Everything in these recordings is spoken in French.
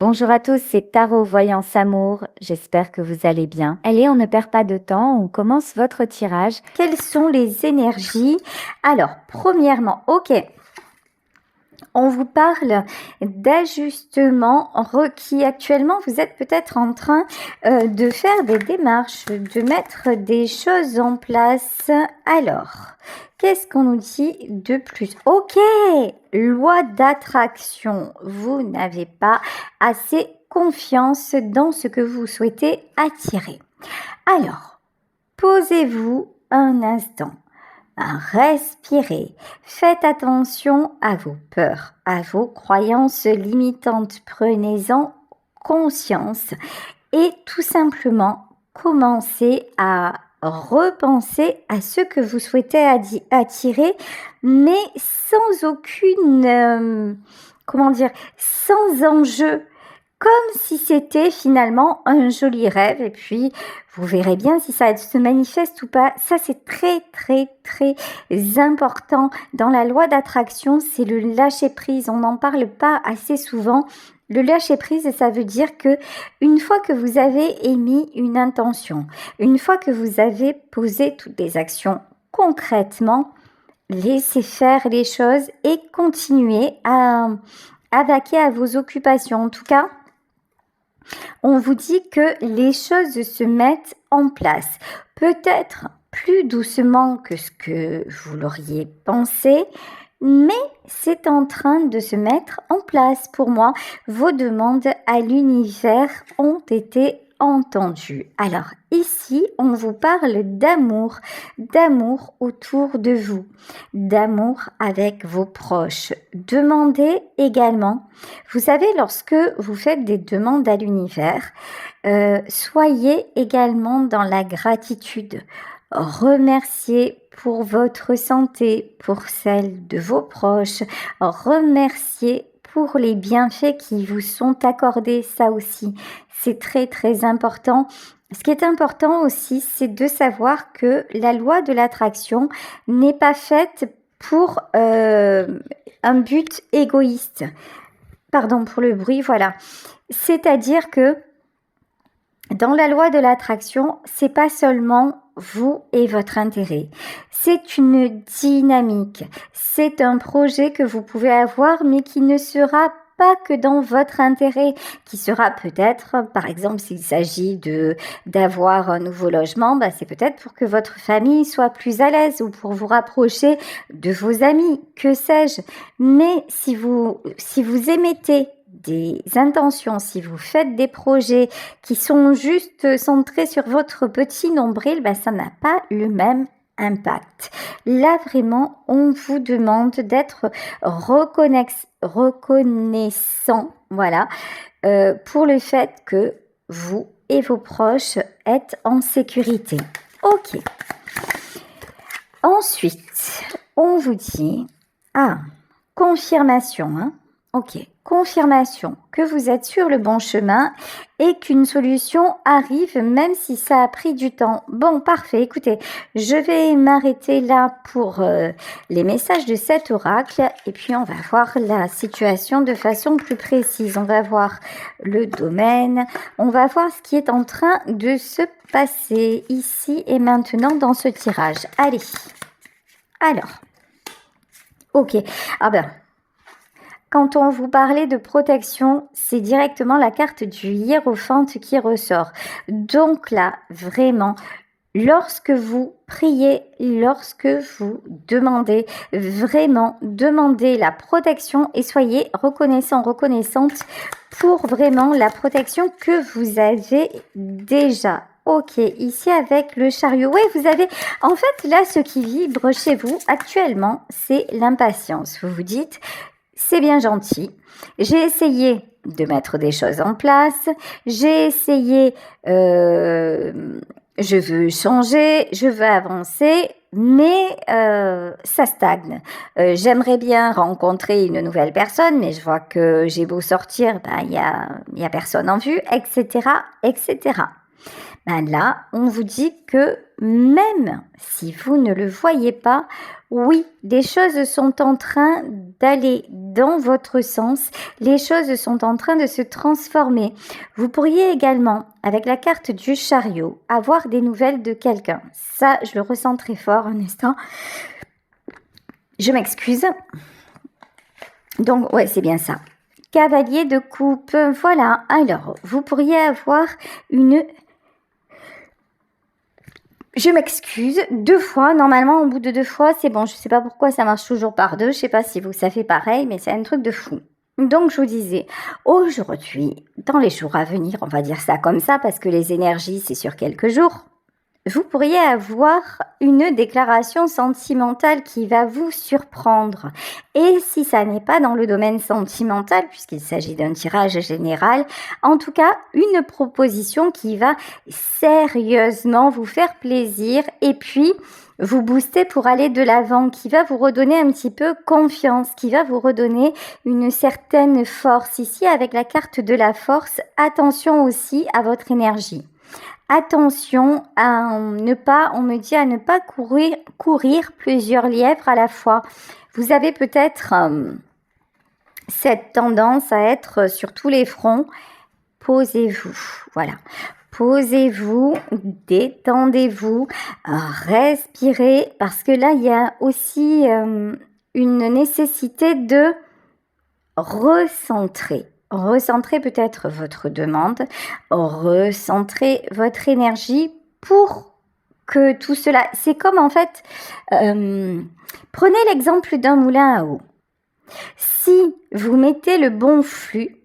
Bonjour à tous, c'est Tarot Voyance Amour. J'espère que vous allez bien. Allez, on ne perd pas de temps, on commence votre tirage. Quelles sont les énergies? Alors, premièrement, on vous parle d'ajustements requis. Actuellement, vous êtes peut-être en train de faire des démarches, de mettre des choses en place. Alors, qu'est-ce qu'on nous dit de plus? Ok, loi d'attraction. Vous n'avez pas assez confiance dans ce que vous souhaitez attirer. Alors, posez-vous un instant. Respirez. Faites attention à vos peurs, à vos croyances limitantes. Prenez-en conscience et tout simplement commencez à repenser à ce que vous souhaitez attirer, mais sans aucune, sans enjeu. Comme si c'était finalement un joli rêve, et puis vous verrez bien si ça se manifeste ou pas. Ça, c'est très important dans la loi d'attraction, c'est le lâcher prise. On n'en parle pas assez souvent. Le lâcher prise, ça veut dire que une fois que vous avez émis une intention, une fois que vous avez posé toutes les actions concrètement, laissez faire les choses et continuez à vaquer à vos occupations. En tout cas, on vous dit que les choses se mettent en place. Peut-être plus doucement que ce que vous l'auriez pensé, mais c'est en train de se mettre en place. Pour moi, vos demandes à l'univers ont été entendues. Alors ici, on vous parle d'amour autour de vous, d'amour avec vos proches. Demandez également, vous savez, lorsque vous faites des demandes à l'univers, soyez également dans la gratitude. Remerciez pour votre santé, pour celle de vos proches. Remerciez pour les bienfaits qui vous sont accordés. Ça aussi, c'est très important. Ce qui est important aussi, c'est de savoir que la loi de l'attraction n'est pas faite pour un but égoïste. Pardon pour le bruit, voilà. C'est-à-dire que dans la loi de l'attraction, c'est pas seulement vous et votre intérêt. C'est une dynamique. C'est un projet que vous pouvez avoir, mais qui ne sera pas que dans votre intérêt, qui sera peut-être, par exemple, s'il s'agit d'avoir un nouveau logement, c'est peut-être pour que votre famille soit plus à l'aise ou pour vous rapprocher de vos amis, que sais-je. Mais si vous émettez des intentions, si vous faites des projets qui sont juste centrés sur votre petit nombril, ça n'a pas le même impact. Là, vraiment, on vous demande d'être reconnaissant, voilà, pour le fait que vous et vos proches êtes en sécurité. Ok. Ensuite, on vous dit, confirmation, hein. Ok, confirmation que vous êtes sur le bon chemin et qu'une solution arrive même si ça a pris du temps. Bon, parfait, écoutez, je vais m'arrêter là pour les messages de cet oracle et puis on va voir la situation de façon plus précise. On va voir le domaine, on va voir ce qui est en train de se passer ici et maintenant dans ce tirage. Allez, alors, ok, quand on vous parlait de protection, c'est directement la carte du hiérophante qui ressort. Donc là, vraiment, lorsque vous priez, lorsque vous demandez, vraiment demandez la protection et soyez reconnaissante pour vraiment la protection que vous avez déjà. Ok, ici avec le chariot. Oui, vous avez... En fait, là, ce qui vibre chez vous actuellement, c'est l'impatience. Vous vous dites... C'est bien gentil. J'ai essayé de mettre des choses en place. J'ai essayé, je veux changer, je veux avancer, mais ça stagne. J'aimerais bien rencontrer une nouvelle personne, mais je vois que j'ai beau sortir, y a personne en vue, etc., etc. Ben là, on vous dit que même si vous ne le voyez pas, oui, des choses sont en train d'aller dans votre sens, les choses sont en train de se transformer. Vous pourriez également, avec la carte du chariot, avoir des nouvelles de quelqu'un. Ça, je le ressens très fort un instant. Je m'excuse. Donc, ouais, c'est bien ça. Cavalier de coupe, voilà. Alors, vous pourriez avoir une... Je m'excuse, 2 fois, normalement au bout de 2 fois, c'est bon, je sais pas pourquoi ça marche toujours par 2, je sais pas si vous ça fait pareil, mais c'est un truc de fou. Donc je vous disais, aujourd'hui, dans les jours à venir, on va dire ça comme ça parce que les énergies c'est sur quelques jours, vous pourriez avoir une déclaration sentimentale qui va vous surprendre. Et si ça n'est pas dans le domaine sentimental, puisqu'il s'agit d'un tirage général, en tout cas, une proposition qui va sérieusement vous faire plaisir et puis vous booster pour aller de l'avant, qui va vous redonner un petit peu confiance, qui va vous redonner une certaine force. Ici, avec la carte de la force, attention aussi à votre énergie. Attention à ne pas, on me dit à ne pas courir plusieurs lièvres à la fois. Vous avez peut-être cette tendance à être sur tous les fronts. Posez-vous, voilà. Posez-vous, détendez-vous, respirez, parce que là, il y a aussi une nécessité de recentrer. Recentrer peut-être votre demande, recentrer votre énergie pour que tout cela... C'est comme en fait, prenez l'exemple d'un moulin à eau. Si vous mettez le bon flux,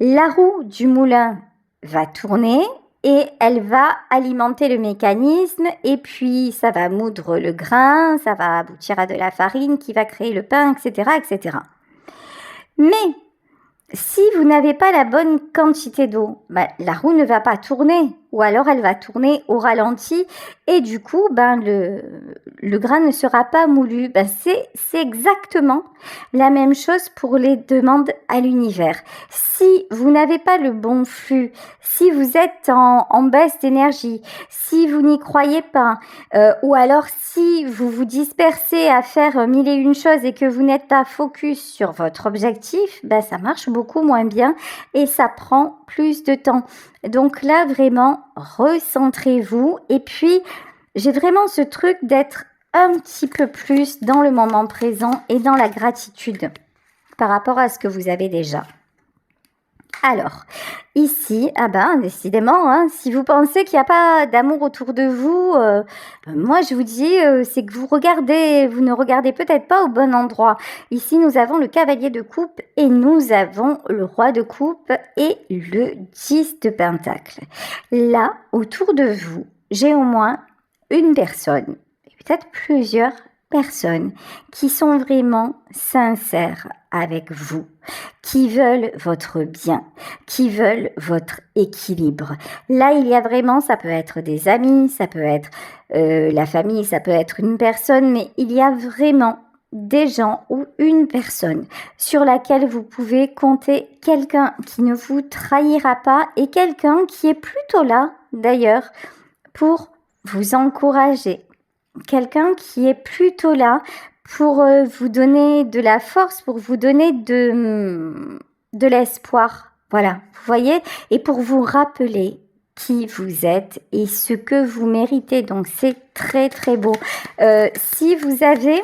la roue du moulin va tourner et elle va alimenter le mécanisme et puis ça va moudre le grain, ça va aboutir à de la farine qui va créer le pain, etc., etc. Mais si vous n'avez pas la bonne quantité d'eau, la roue ne va pas tourner ou alors elle va tourner au ralenti et du coup le grain ne sera pas moulu. C'est exactement la même chose pour les demandes à l'univers. Si vous n'avez pas le bon flux, si vous êtes en baisse d'énergie, si vous n'y croyez pas, ou alors si vous vous dispersez à faire 1001 choses et que vous n'êtes pas focus sur votre objectif, ça marche beaucoup moins bien et ça prend plus de temps. Donc là, vraiment, recentrez-vous. Et puis, j'ai vraiment ce truc d'être un petit peu plus dans le moment présent et dans la gratitude par rapport à ce que vous avez déjà. Alors, ici, décidément, si vous pensez qu'il n'y a pas d'amour autour de vous, moi je vous dis, c'est que vous ne regardez peut-être pas au bon endroit. Ici, nous avons le cavalier de coupe et nous avons le roi de coupe et le 10 de pentacle. Là, autour de vous, j'ai au moins une personne, peut-être plusieurs personnes qui sont vraiment sincères avec vous, qui veulent votre bien, qui veulent votre équilibre. Là, il y a vraiment, ça peut être des amis, ça peut être la famille, ça peut être une personne, mais il y a vraiment des gens ou une personne sur laquelle vous pouvez compter, quelqu'un qui ne vous trahira pas et quelqu'un qui est plutôt là, d'ailleurs, pour vous encourager. Quelqu'un qui est plutôt là pour vous donner de la force, pour vous donner de l'espoir. Voilà, vous voyez, et pour vous rappeler qui vous êtes et ce que vous méritez. Donc, c'est très, très beau. Si vous avez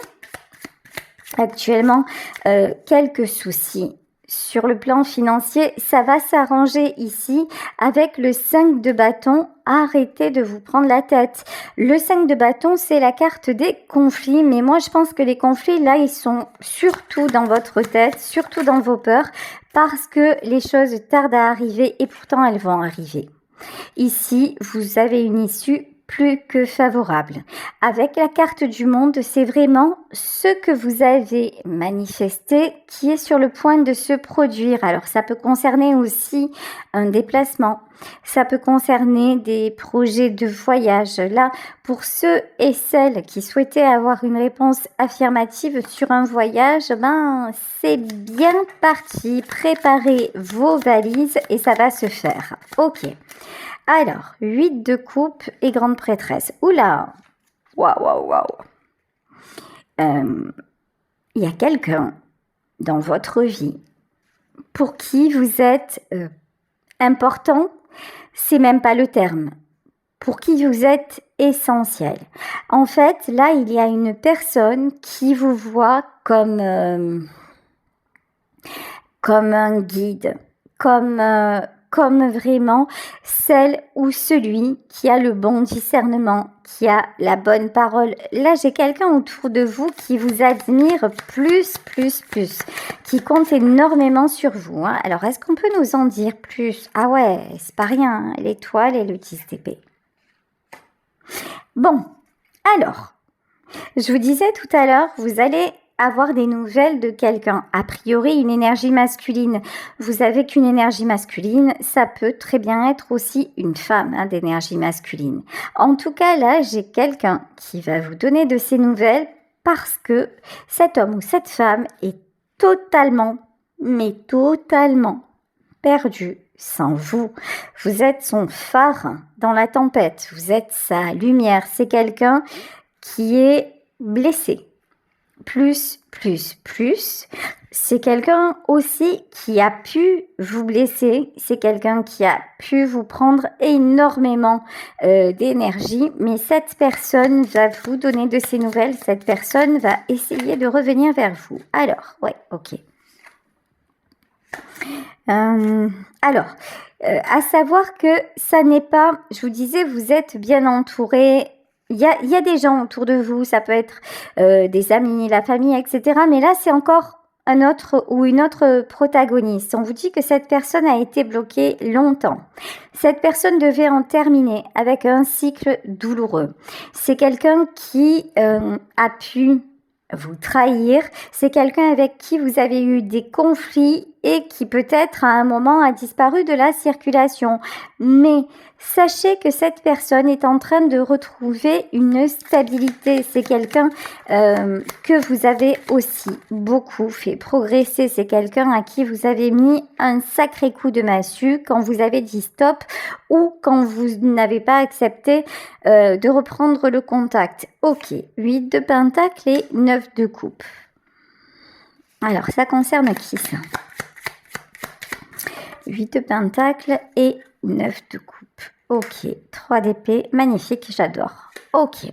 actuellement quelques soucis sur le plan financier, ça va s'arranger ici avec le 5 de bâton. Arrêtez de vous prendre la tête. Le 5 de bâton, c'est la carte des conflits, mais moi je pense que les conflits, là, ils sont surtout dans votre tête, surtout dans vos peurs, parce que les choses tardent à arriver et pourtant elles vont arriver. Ici, vous avez une issue plus que favorable. Avec la carte du monde, c'est vraiment ce que vous avez manifesté qui est sur le point de se produire. Alors, ça peut concerner aussi un déplacement. Ça peut concerner des projets de voyage. Là, pour ceux et celles qui souhaitaient avoir une réponse affirmative sur un voyage, c'est bien parti. Préparez vos valises et ça va se faire. Ok. Alors, 8 de coupe et grande prêtresse. Oula! Waouh, waouh, waouh! Il y a quelqu'un dans votre vie pour qui vous êtes important, c'est même pas le terme. Pour qui vous êtes essentiel. En fait, là, il y a une personne qui vous voit comme un guide, comme vraiment celle ou celui qui a le bon discernement, qui a la bonne parole. Là, j'ai quelqu'un autour de vous qui vous admire plus, qui compte énormément sur vous. Hein. Alors, est-ce qu'on peut nous en dire plus? Ah ouais, c'est pas rien, hein, l'étoile et le 10 d'épée. Bon, alors, je vous disais tout à l'heure, vous allez avoir des nouvelles de quelqu'un, a priori une énergie masculine. Vous savez qu'une énergie masculine, ça peut très bien être aussi une femme d'énergie masculine. En tout cas, là, j'ai quelqu'un qui va vous donner de ces nouvelles parce que cet homme ou cette femme est totalement, mais totalement perdu sans vous. Vous êtes son phare dans la tempête, vous êtes sa lumière. C'est quelqu'un qui est blessé. Plus. C'est quelqu'un aussi qui a pu vous blesser, c'est quelqu'un qui a pu vous prendre énormément d'énergie, mais cette personne va vous donner de ses nouvelles, cette personne va essayer de revenir vers vous. Alors, ouais, ok. À savoir que ça n'est pas, je vous disais, vous êtes bien entouré. Il y a des gens autour de vous, ça peut être des amis, la famille, etc. Mais là, c'est encore un autre ou une autre protagoniste. On vous dit que cette personne a été bloquée longtemps. Cette personne devait en terminer avec un cycle douloureux. C'est quelqu'un qui a pu vous trahir, c'est quelqu'un avec qui vous avez eu des conflits et qui peut-être à un moment a disparu de la circulation. Mais sachez que cette personne est en train de retrouver une stabilité. C'est quelqu'un que vous avez aussi beaucoup fait progresser. C'est quelqu'un à qui vous avez mis un sacré coup de massue quand vous avez dit stop ou quand vous n'avez pas accepté de reprendre le contact. Ok, 8 de pentacle et 9 de coupe. Alors, ça concerne qui ça? 8 de pentacle et 9 de coupe. Ok, 3 d'épée, magnifique, j'adore. Ok.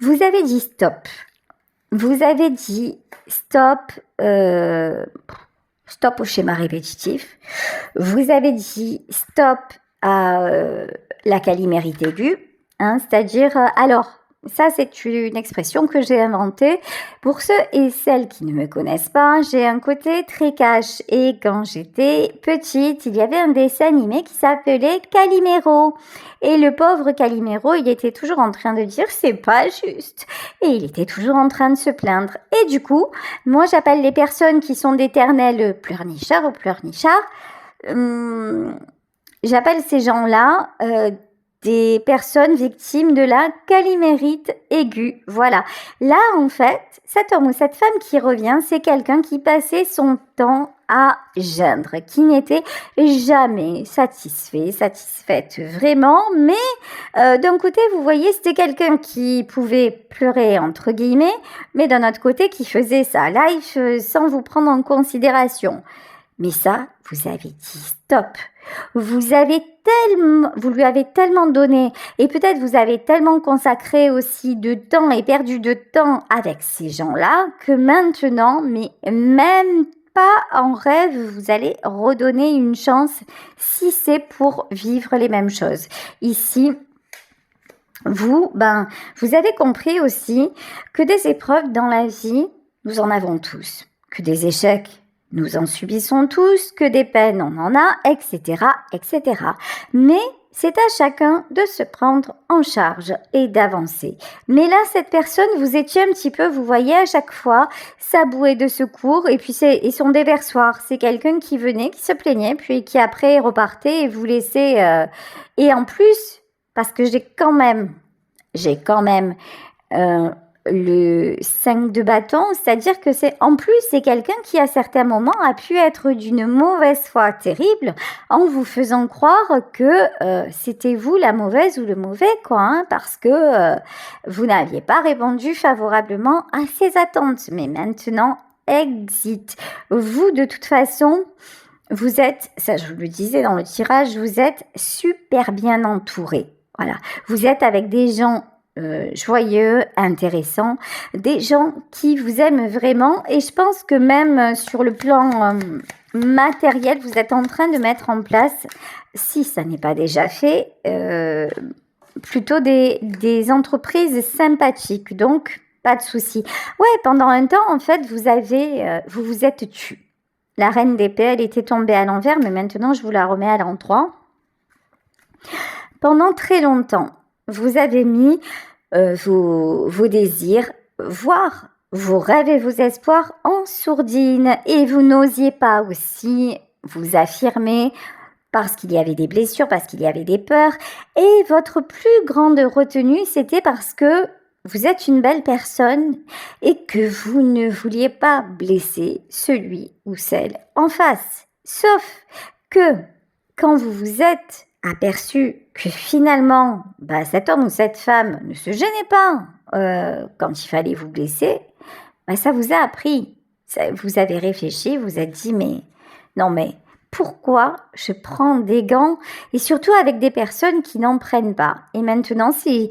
Vous avez dit stop. Vous avez dit stop, stop au schéma répétitif. Vous avez dit stop à la calimérite aiguë, c'est-à-dire, alors, ça, c'est une expression que j'ai inventée. Pour ceux et celles qui ne me connaissent pas, j'ai un côté très cash. Et quand j'étais petite, il y avait un dessin animé qui s'appelait Calimero. Et le pauvre Calimero, il était toujours en train de dire « c'est pas juste ». Et il était toujours en train de se plaindre. Et du coup, moi, j'appelle les personnes qui sont d'éternels pleurnichards ou pleurnichards. J'appelle ces gens-là des personnes victimes de la calimérite aiguë. Voilà. Là, en fait, cet homme ou cette femme qui revient, c'est quelqu'un qui passait son temps à geindre, qui n'était jamais satisfaite vraiment, mais d'un côté, vous voyez, c'était quelqu'un qui pouvait pleurer, entre guillemets, mais d'un autre côté, qui faisait sa life sans vous prendre en considération. Mais ça, vous avez dit stop. Vous lui avez tellement donné et peut-être vous avez tellement consacré aussi de temps et perdu de temps avec ces gens-là que maintenant, mais même pas en rêve, vous allez redonner une chance si c'est pour vivre les mêmes choses. Ici, vous avez compris aussi que des épreuves dans la vie, nous en avons tous, que des échecs, nous en subissons tous, que des peines, on en a, etc., etc. Mais c'est à chacun de se prendre en charge et d'avancer. Mais là, cette personne, vous étiez un petit peu, vous voyez à chaque fois, sa bouée de secours et puis et son déversoir. C'est quelqu'un qui venait, qui se plaignait, puis qui après repartait et vous laissait... Et en plus, parce que j'ai quand même le 5 de bâton, c'est-à-dire que c'est quelqu'un qui à certains moments a pu être d'une mauvaise foi terrible en vous faisant croire que c'était vous la mauvaise ou le mauvais, parce que vous n'aviez pas répondu favorablement à ses attentes. Mais maintenant, exit. Vous, de toute façon, vous êtes, ça je vous le disais dans le tirage, vous êtes super bien entouré. Voilà, vous êtes avec des gens joyeux, intéressants, des gens qui vous aiment vraiment, et je pense que même sur le plan matériel, vous êtes en train de mettre en place, si ça n'est pas déjà fait, plutôt des entreprises sympathiques, donc pas de souci. Ouais, pendant un temps, en fait, vous vous êtes tu. La reine d'épée, elle était tombée à l'envers, mais maintenant, je vous la remets à l'endroit. Pendant très longtemps, vous avez mis vos désirs, voire vos rêves et vos espoirs en sourdine, et vous n'osiez pas aussi vous affirmer parce qu'il y avait des blessures, parce qu'il y avait des peurs, et votre plus grande retenue, c'était parce que vous êtes une belle personne et que vous ne vouliez pas blesser celui ou celle en face. Sauf que quand vous vous êtes aperçu que finalement, cet homme ou cette femme ne se gênait pas quand il fallait vous blesser, ça vous a appris. Vous avez réfléchi, vous êtes dit, mais pourquoi je prends des gants, et surtout avec des personnes qui n'en prennent pas. Et maintenant, si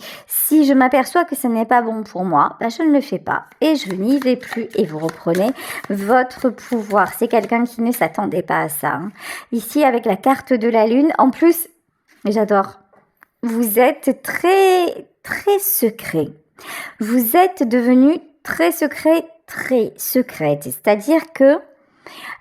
je m'aperçois que ce n'est pas bon pour moi, je ne le fais pas et je n'y vais plus, et vous reprenez votre pouvoir. C'est quelqu'un qui ne s'attendait pas à ça. Ici, avec la carte de la lune, en plus, j'adore. Vous êtes très, très secret. Vous êtes devenu très secret, très secrète. C'est-à-dire que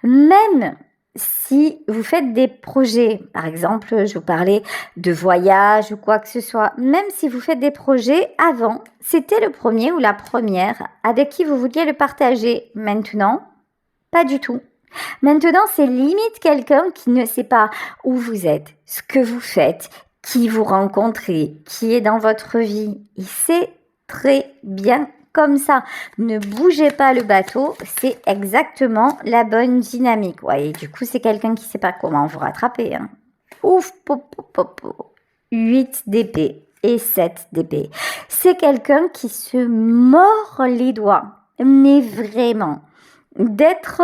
même si vous faites des projets, par exemple, je vous parlais de voyage ou quoi que ce soit, même si vous faites des projets, avant, c'était le premier ou la première avec qui vous vouliez le partager. Maintenant, pas du tout. Maintenant, c'est limite quelqu'un qui ne sait pas où vous êtes, ce que vous faites, qui vous rencontrez, qui est dans votre vie. Il sait très bien comme ça. Ne bougez pas le bateau, c'est exactement la bonne dynamique. Ouais, et du coup, c'est quelqu'un qui ne sait pas comment vous rattraper. Ouf, 8 d'épée et 7 d'épée. C'est quelqu'un qui se mord les doigts, mais vraiment. D'être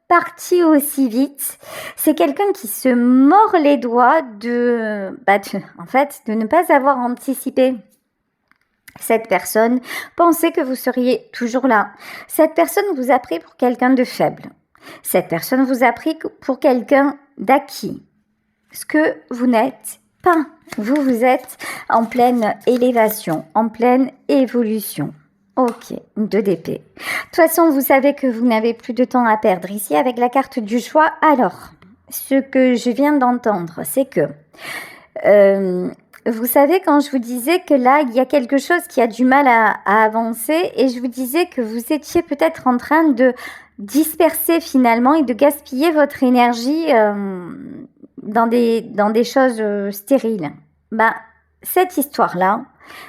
parti aussi vite, c'est quelqu'un qui se mord les doigts de ne pas avoir anticipé. Cette personne pensait que vous seriez toujours là. Cette personne vous a pris pour quelqu'un de faible. Cette personne vous a pris pour quelqu'un d'acquis. Ce que vous n'êtes pas. Vous êtes en pleine élévation, en pleine évolution. Ok, 2 d'épée. De toute façon, vous savez que vous n'avez plus de temps à perdre ici avec la carte du choix. Alors, ce que je viens d'entendre, c'est que... vous savez, quand je vous disais que là, il y a quelque chose qui a du mal à avancer, et je vous disais que vous étiez peut-être en train de disperser finalement et de gaspiller votre énergie dans des choses stériles. Cette histoire-là,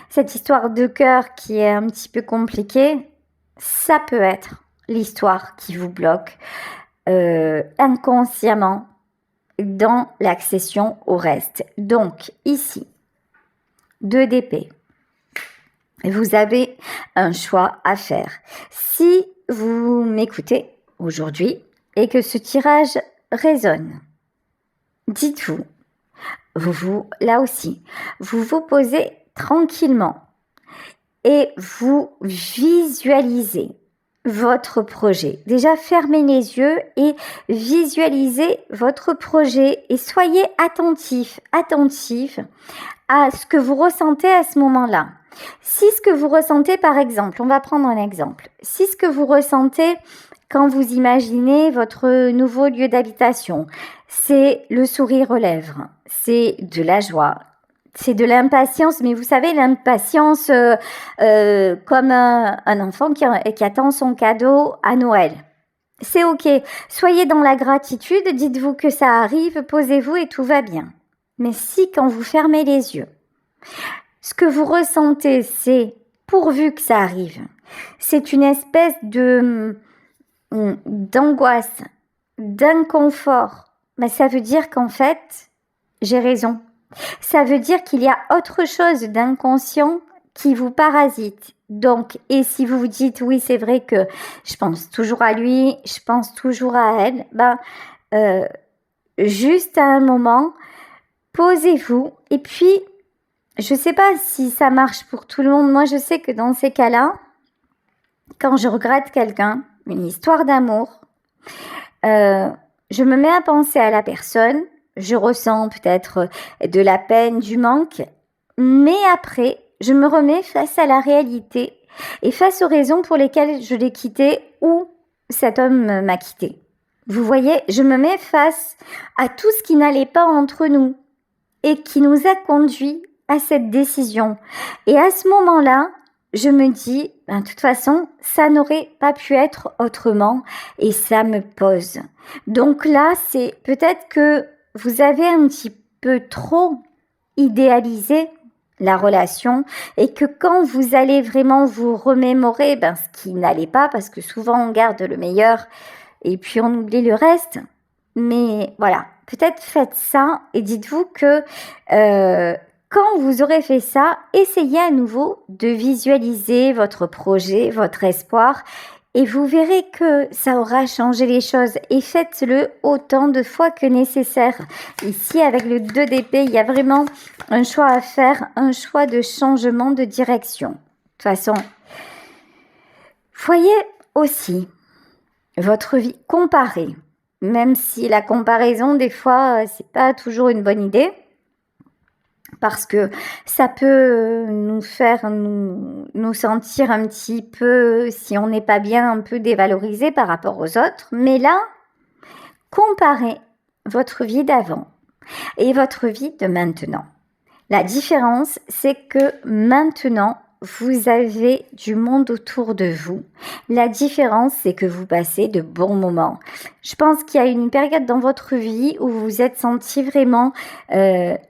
cette histoire de cœur qui est un petit peu compliquée, ça peut être l'histoire qui vous bloque inconsciemment dans l'accession au reste. Donc, ici, 2 d'épée. Vous avez un choix à faire. Si vous m'écoutez aujourd'hui et que ce tirage résonne, dites-vous, là aussi, vous vous posez tranquillement et vous visualisez votre projet. Déjà, fermez les yeux et visualisez votre projet et soyez attentif à ce que vous ressentez à ce moment-là. Si ce que vous ressentez, par exemple, on va prendre un exemple, si ce que vous ressentez quand vous imaginez votre nouveau lieu d'habitation, c'est le sourire aux lèvres, c'est de la joie, c'est de l'impatience, mais vous savez, l'impatience comme un enfant qui attend son cadeau à Noël. C'est ok, soyez dans la gratitude, dites-vous que ça arrive, posez-vous et tout va bien. Mais si quand vous fermez les yeux, ce que vous ressentez, c'est pourvu que ça arrive, C'est une espèce d'angoisse, d'inconfort. Mais ça veut dire qu'en fait, j'ai raison. Ça veut dire qu'il y a autre chose d'inconscient qui vous parasite. Donc, et si vous vous dites, oui, c'est vrai que je pense toujours à lui, je pense toujours à elle, juste à un moment, posez-vous. Et puis, je ne sais pas si ça marche pour tout le monde. Moi, je sais que dans ces cas-là, quand je regrette quelqu'un, une histoire d'amour, je me mets à penser à la personne, je ressens peut-être de la peine, du manque, mais après, je me remets face à la réalité et face aux raisons pour lesquelles je l'ai quitté ou cet homme m'a quitté. Vous voyez, je me mets face à tout ce qui n'allait pas entre nous et qui nous a conduits à cette décision. Et à ce moment-là, je me dis, de toute façon, ça n'aurait pas pu être autrement et ça me pose. Donc là, c'est peut-être que vous avez un petit peu trop idéalisé la relation et que quand vous allez vraiment vous remémorer ce qui n'allait pas, parce que souvent on garde le meilleur et puis on oublie le reste. Mais voilà, peut-être faites ça et dites-vous que quand vous aurez fait ça, essayez à nouveau de visualiser votre projet, votre espoir et vous verrez que ça aura changé les choses et faites-le autant de fois que nécessaire. Ici, avec le 2 d'épée, il y a vraiment un choix à faire, un choix de changement de direction. De toute façon, voyez aussi votre vie comparée, même si la comparaison, des fois, c'est pas toujours une bonne idée. Parce que ça peut nous faire nous sentir un petit peu, si on n'est pas bien, un peu dévalorisé par rapport aux autres. Mais là, comparez votre vie d'avant et votre vie de maintenant. La différence, c'est que maintenant, vous avez du monde autour de vous. La différence, c'est que vous passez de bons moments. Je pense qu'il y a une période dans votre vie où vous vous êtes senti vraiment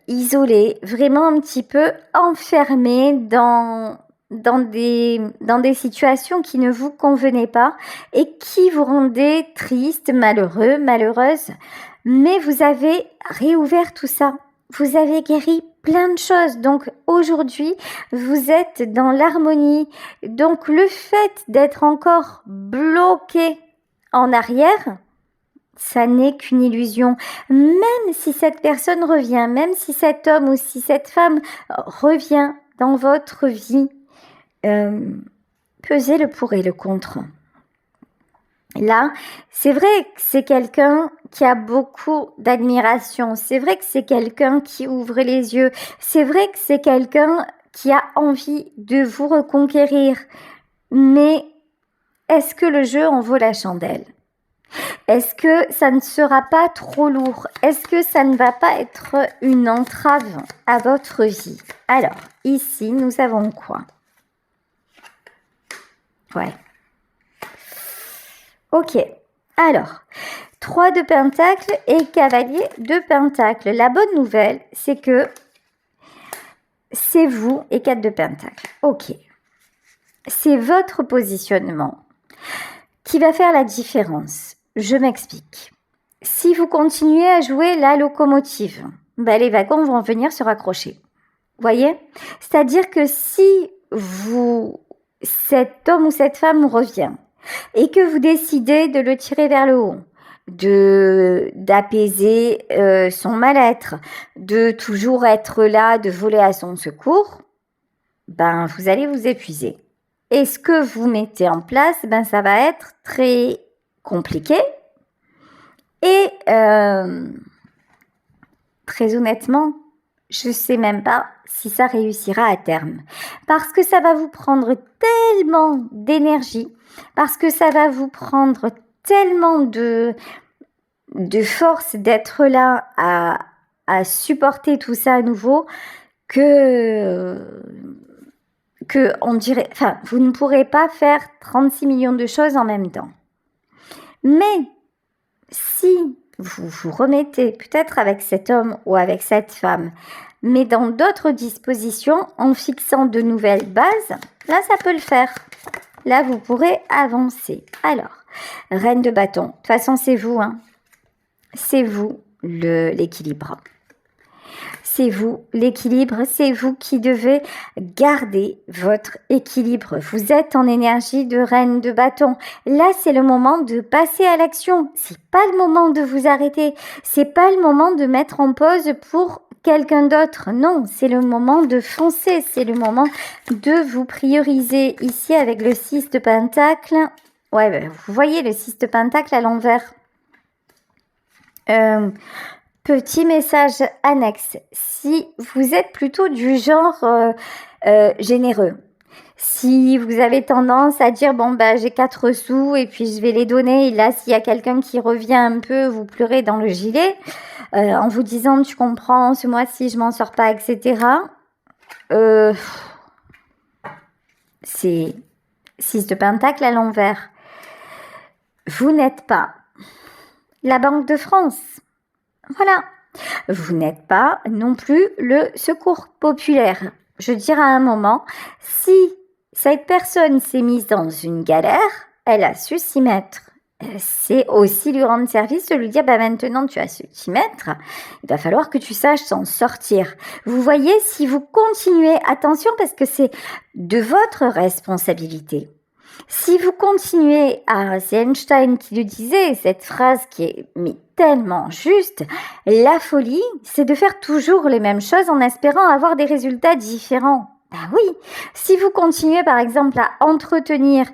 isolé, vraiment un petit peu enfermé dans des situations qui ne vous convenaient pas et qui vous rendaient triste, malheureux, malheureuse. Mais vous avez réouvert tout ça. Vous avez guéri plein de choses. Donc aujourd'hui, vous êtes dans l'harmonie. Donc le fait d'être encore bloqué en arrière, ça n'est qu'une illusion. Même si cette personne revient, même si cet homme ou si cette femme revient dans votre vie, pesez le pour et le contre. Là, c'est vrai que c'est quelqu'un qui a beaucoup d'admiration. C'est vrai que c'est quelqu'un qui ouvre les yeux. C'est vrai que c'est quelqu'un qui a envie de vous reconquérir. Mais est-ce que le jeu en vaut la chandelle? Est-ce que ça ne sera pas trop lourd? Est-ce que ça ne va pas être une entrave à votre vie? Alors, ici, nous avons quoi? Ouais. Ok, alors, 3 de Pentacle et Cavalier de Pentacle. La bonne nouvelle, c'est que c'est vous et 4 de Pentacle. Ok, c'est votre positionnement qui va faire la différence. Je m'explique. Si vous continuez à jouer la locomotive, les wagons vont venir se raccrocher. Voyez? C'est-à-dire que si cet homme ou cette femme revient, et que vous décidez de le tirer vers le haut, d'apaiser son mal-être, de toujours être là, de voler à son secours, vous allez vous épuiser. Et ce que vous mettez en place, ça va être très compliqué et très honnêtement, je ne sais même pas si ça réussira à terme. Parce que ça va vous prendre tellement d'énergie, parce que ça va vous prendre tellement de force d'être là à supporter tout ça à nouveau que on dirait, vous ne pourrez pas faire 36 millions de choses en même temps. Mais si vous vous remettez peut-être avec cet homme ou avec cette femme, mais dans d'autres dispositions, en fixant de nouvelles bases, là ça peut le faire. Là, vous pourrez avancer. Alors, reine de bâton. De toute façon, c'est vous, hein. C'est vous l'équilibre. C'est vous l'équilibre, c'est vous qui devez garder votre équilibre. Vous êtes en énergie de reine de bâton. Là, c'est le moment de passer à l'action. C'est pas le moment de vous arrêter. C'est pas le moment de mettre en pause pour quelqu'un d'autre. Non, c'est le moment de foncer. C'est le moment de vous prioriser. Ici, avec le 6 de pentacle. Ouais, ben, vous voyez le 6 de pentacle à l'envers. Petit message annexe, si vous êtes plutôt du genre généreux, si vous avez tendance à dire bon ben j'ai 4 sous et puis je vais les donner, et là s'il y a quelqu'un qui revient un peu, vous pleurez dans le gilet en vous disant tu comprends, ce mois-ci je m'en sors pas, etc. C'est 6 de pentacle à l'envers. Vous n'êtes pas la Banque de France. Voilà. Vous n'êtes pas non plus le secours populaire. Je dirais à un moment, si cette personne s'est mise dans une galère, elle a su s'y mettre. C'est aussi lui rendre service de lui dire maintenant tu as su t'y mettre, il va falloir que tu saches s'en sortir. Vous voyez, si vous continuez, attention parce que c'est de votre responsabilité. Si vous continuez c'est Einstein qui le disait, cette phrase qui est tellement juste, la folie, c'est de faire toujours les mêmes choses en espérant avoir des résultats différents. Ben oui, si vous continuez par exemple à entretenir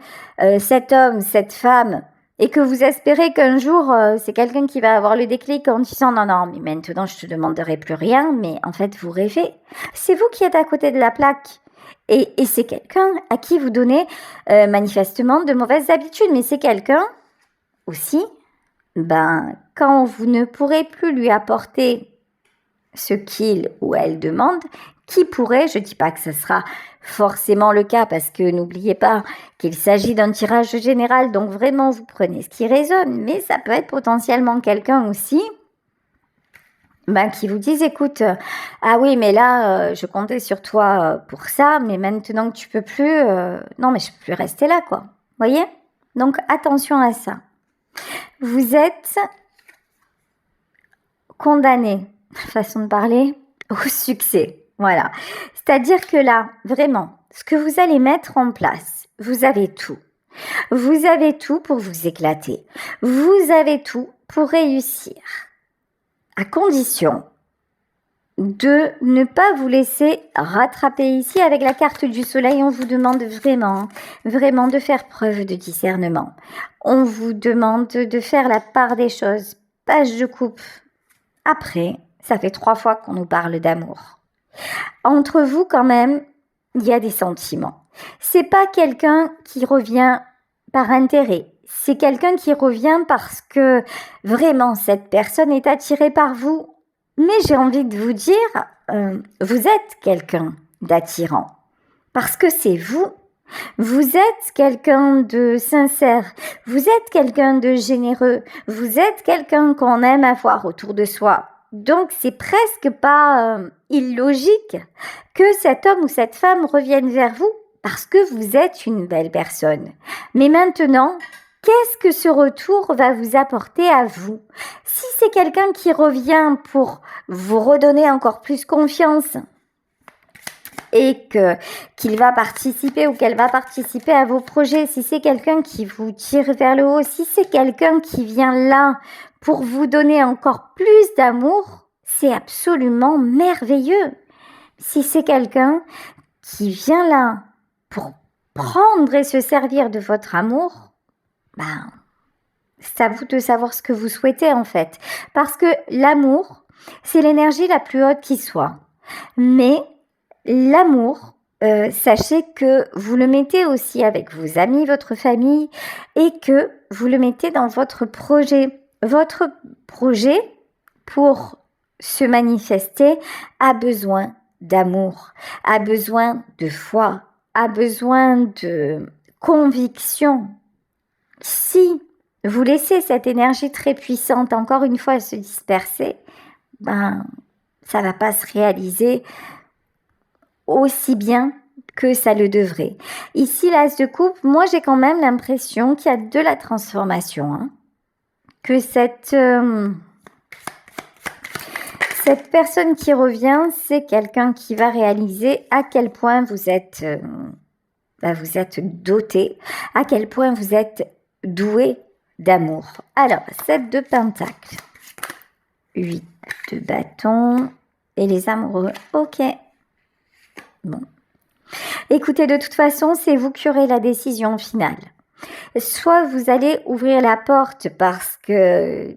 cet homme, cette femme, et que vous espérez qu'un jour, c'est quelqu'un qui va avoir le déclic en disant non, mais maintenant je te demanderai plus rien, mais en fait vous rêvez. C'est vous qui êtes à côté de la plaque. Et c'est quelqu'un à qui vous donnez manifestement de mauvaises habitudes, mais c'est quelqu'un aussi, quand vous ne pourrez plus lui apporter ce qu'il ou elle demande, qui pourrait, je ne dis pas que ce sera forcément le cas, parce que n'oubliez pas qu'il s'agit d'un tirage général, donc vraiment vous prenez ce qui résonne, mais ça peut être potentiellement quelqu'un aussi qui vous dise écoute, ah oui mais là je comptais sur toi pour ça, mais maintenant que tu peux plus, non mais je peux plus rester là quoi, voyez? Donc attention à ça. Vous êtes condamné, façon de parler, au succès, voilà. C'est-à-dire que là, vraiment, ce que vous allez mettre en place, vous avez tout. Vous avez tout pour vous éclater. Vous avez tout pour réussir. À condition de ne pas vous laisser rattraper. Ici, avec la carte du soleil, on vous demande vraiment de faire preuve de discernement. On vous demande de faire la part des choses. Page de coupe. Après, ça fait 3 fois qu'on nous parle d'amour. Entre vous, quand même, il y a des sentiments. C'est pas quelqu'un qui revient par intérêt. C'est quelqu'un qui revient parce que vraiment cette personne est attirée par vous. Mais j'ai envie de vous dire, vous êtes quelqu'un d'attirant. Parce que c'est vous. Vous êtes quelqu'un de sincère. Vous êtes quelqu'un de généreux. Vous êtes quelqu'un qu'on aime avoir autour de soi. Donc c'est presque pas illogique que cet homme ou cette femme revienne vers vous parce que vous êtes une belle personne. Mais maintenant, qu'est-ce que ce retour va vous apporter à vous? Si c'est quelqu'un qui revient pour vous redonner encore plus confiance et qu'il va participer ou qu'elle va participer à vos projets, si c'est quelqu'un qui vous tire vers le haut, si c'est quelqu'un qui vient là pour vous donner encore plus d'amour, c'est absolument merveilleux. Si c'est quelqu'un qui vient là pour prendre et se servir de votre amour, c'est à vous de savoir ce que vous souhaitez en fait. Parce que l'amour, c'est l'énergie la plus haute qui soit. Mais l'amour, sachez que vous le mettez aussi avec vos amis, votre famille, et que vous le mettez dans votre projet. Votre projet, pour se manifester, a besoin d'amour, a besoin de foi, a besoin de conviction. Si vous laissez cette énergie très puissante, encore une fois, se disperser, ça va pas se réaliser aussi bien que ça le devrait. Ici, l'As de coupe, moi j'ai quand même l'impression qu'il y a de la transformation, hein. Que cette personne qui revient, c'est quelqu'un qui va réaliser à quel point vous êtes doté, à quel point vous êtes doué d'amour. Alors, 7 de pentacles, 8 de bâtons et les amoureux. Ok. Bon. Écoutez, de toute façon, c'est vous qui aurez la décision finale. Soit vous allez ouvrir la porte parce que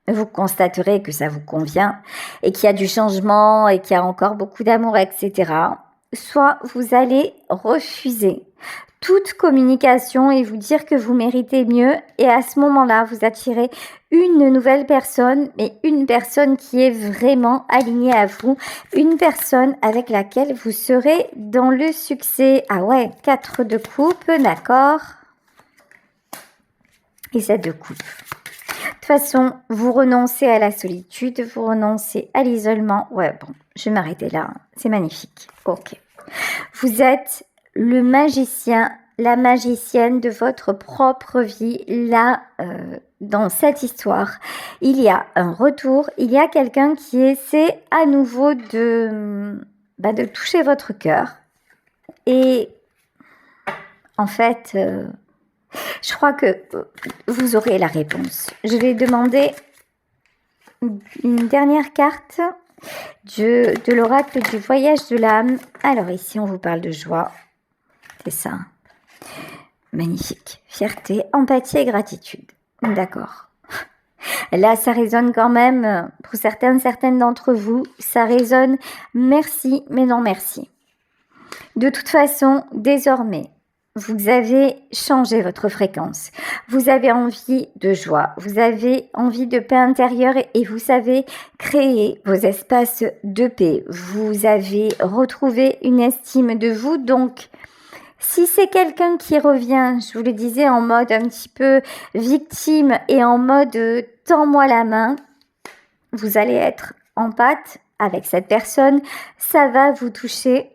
vous constaterez que ça vous convient et qu'il y a du changement et qu'il y a encore beaucoup d'amour, etc. Soit vous allez refuser toute communication et vous dire que vous méritez mieux, et à ce moment-là, vous attirez une nouvelle personne, mais une personne qui est vraiment alignée à vous, une personne avec laquelle vous serez dans le succès. Ah ouais, 4 de coupe, d'accord. Et 7 de coupe. De toute façon, vous renoncez à la solitude, vous renoncez à l'isolement. Ouais, bon, je vais m'arrêter là. C'est magnifique. Ok. Vous êtes le magicien, la magicienne de votre propre vie. Là, dans cette histoire, il y a un retour, il y a quelqu'un qui essaie à nouveau de toucher votre cœur. Et en fait, je crois que vous aurez la réponse. Je vais demander une dernière carte de l'oracle du voyage de l'âme. Alors ici, on vous parle de joie. C'est ça. Magnifique. Fierté, empathie et gratitude. D'accord. Là, ça résonne quand même, pour certaines d'entre vous, ça résonne merci, mais non merci. De toute façon, désormais, vous avez changé votre fréquence. Vous avez envie de joie, vous avez envie de paix intérieure et vous savez créer vos espaces de paix. Vous avez retrouvé une estime de vous. Donc, si c'est quelqu'un qui revient, je vous le disais, en mode un petit peu victime et en mode tends-moi la main, vous allez être en pâte avec cette personne. Ça va vous toucher,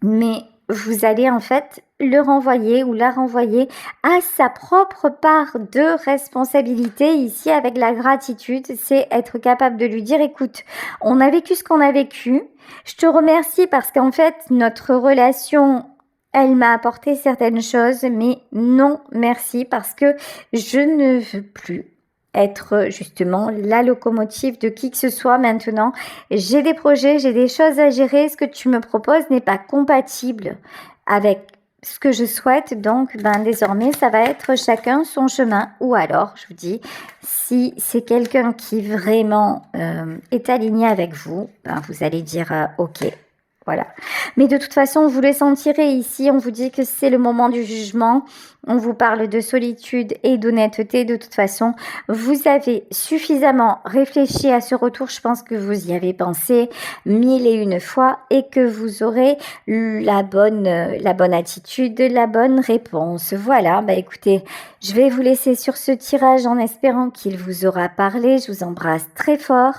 mais vous allez en fait le renvoyer ou la renvoyer à sa propre part de responsabilité. Ici, avec la gratitude, c'est être capable de lui dire, écoute, on a vécu ce qu'on a vécu. Je te remercie parce qu'en fait, notre relation, elle m'a apporté certaines choses, mais non, merci, parce que je ne veux plus être justement la locomotive de qui que ce soit maintenant. J'ai des projets, j'ai des choses à gérer. Ce que tu me proposes n'est pas compatible avec ce que je souhaite. Donc, désormais, ça va être chacun son chemin. Ou alors, je vous dis, si c'est quelqu'un qui vraiment est aligné avec vous, vous allez dire ok. Voilà. Mais de toute façon, vous le sentirez ici. On vous dit que c'est le moment du jugement. On vous parle de solitude et d'honnêteté. De toute façon, vous avez suffisamment réfléchi à ce retour. Je pense que vous y avez pensé 1001 fois et que vous aurez la bonne attitude, la bonne réponse. Voilà. Écoutez, je vais vous laisser sur ce tirage en espérant qu'il vous aura parlé. Je vous embrasse très fort.